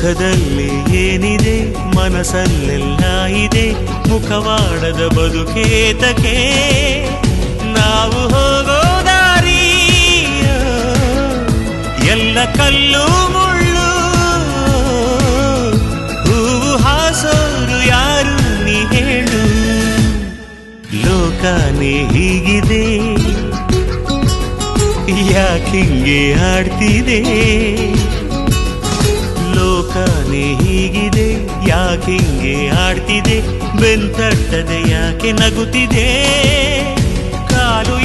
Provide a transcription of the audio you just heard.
ಮುಖದಲ್ಲಿ ಏನಿದೆ ಮನಸ್ಸಲ್ಲೆಲ್ಲ ಇದೆ, ಮುಖವಾಡದ ಬದುಕೇತಕ್ಕೆ ನಾವು ಹೋಗೋ ದಾರಿ ಎಲ್ಲ ಕಲ್ಲು ಮುಳ್ಳು. ಹೂವು ಹಾಸೋರು ಯಾರು ನೀ ಹೇಳು, ಲೋಕನೇ ಹೀಗಿದೆ ಯಾಕಿಂಗೆ ಆಡ್ತಿದೆ, ಲೋಕನೇ ಹೀಗಿದೆ ಯಾಕಿಂಗೆ ಆಡ್ತಿದೆ, ಬೆಂತಟ್ಟದೆ ಯಾಕೆ ನಗುತ್ತಿದೆ, ಕಾಲು